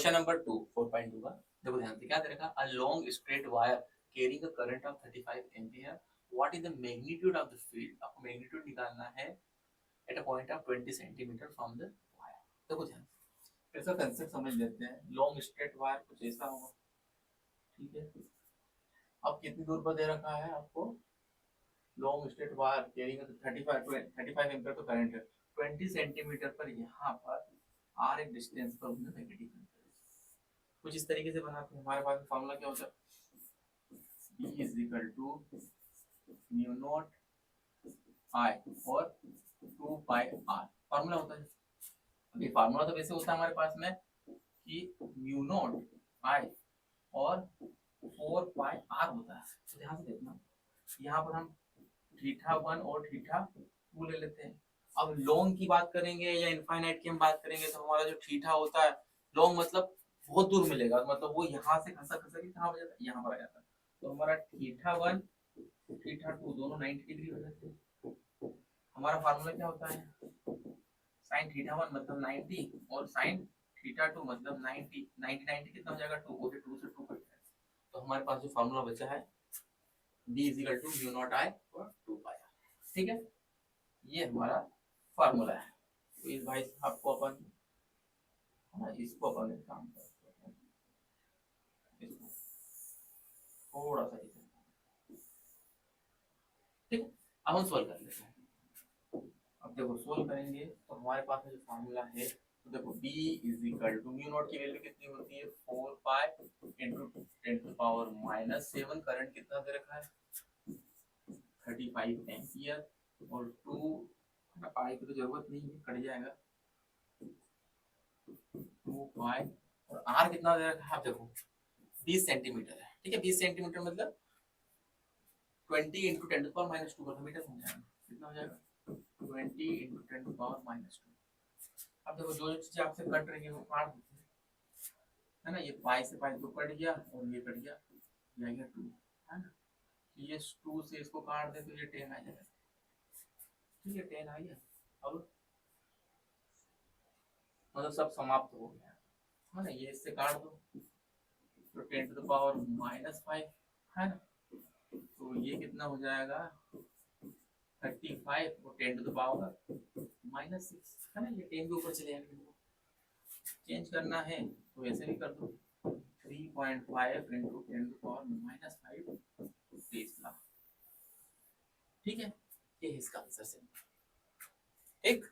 Question number 2 4.2 का देखो ध्यान से क्या दे रखा, a long straight wire carrying a current of 35 ampere, what is the magnitude of the field, आपको मैग्नीट्यूड निकालना है at a point of 20 centimetre from the wire. देखो ध्यान से इसका कंसेप्ट समझ लेते हैं। लॉन्ग स्ट्रेट वायर कुछ ऐसा होगा, ठीक है। अब कितनी दूर पर दे रखा है आपको, long straight wire carrying 35 ampere तो करंट है, 20 सेंटीमीटर पर यहाँ पर आर एक डिस्टेंस पर उन्हें मैग्नेटिक कुछ इस तरीके से बनाते हैं। हमारे पास फॉर्मूला क्या होता है, E is equal to mu not I और 2 पाई आर फॉर्मूला होता है। अभी फार्मूला तो वैसे होता है हमारे पास में कि म्यू नॉट आई और 4 पाई आर होता है। तो ध्यान से देखना, यहाँ पर हम थीटा 1 और थीटा 2 ले लेते हैं। अब लॉन्ग की बात करेंगे या इनफाइनाइट की हम बात करेंगे तो हमारा जो थीटा होता है, लॉन्ग मतलब बहुत दूर मिलेगा, मतलब वो यहाँ से खसा खसा के कहाँ हो जाता है, यहाँ पर आ जाता है। तो हमारा थीटा 1 थीटा 2 दोनों 90 डिग्री हो जाते हैं। हमारा फार्मूला क्या होता है, साइन थीटा 1 मतलब 90 और साइन थीटा 2 मतलब 90 90 90 कितना हो जाएगा 2, ओके 2 से 2 कट जाएगा। तो हमारे पास जो फार्मूला बचा है D is equal to mu not I और 2 पाई आर, ठीक है। ये हमारा फार्मूला है। तो इस भाई साहब को अपन इसको अपन एक काम करते हैं, इसको थोड़ा सा ठीक है। अब हम सोल्व कर लेते हैं। अब देखो सोल्व करेंगे तो हमारे पास में जो फार्मूला है, तो देखो B is equal to mu nought की वैल्यू कितनी होती है 4 pi into 10 to power -7, current कितना दे रखा है 35 एम्पियर और 2 पाई की तो जरूरत नहीं है, कट जाएगा 2 पाई और R कितना दे रखा है, आप देखो 20 सेंटीमीटर है, ठीक है। 20 सेंटीमीटर मतलब 20 इंटू 10 टू पावर -2 मीटर हो जाएगा, कितना हो जाएगा 20 इंटू 10 टू पावर -2। अब देखो जो चीजें आपसे कट रही है वो काट दीजिए, है ना। ये पाई से पाई तो कट गया और ये कट गया, ये गया 2, है ना। ये 2 से इसको काट दे तो ये 10 आ जाएगा, ठीक है 10 आ गया। अब मतलब सब समाप्त हो गया, है ना। ये इससे काट दो तो 10 टू द पावर -5, है ना। तो ये कितना हो जाएगा 35 और 10 टू द पावर -6, है ना। ये 10 के ऊपर चले जाएंगे, चेंज करना है तो ऐसे भी कर दो 3.5 इंटू 10 टू पावर -5 टेस्ला, ठीक है। ये इसका आंसर है, ठीक।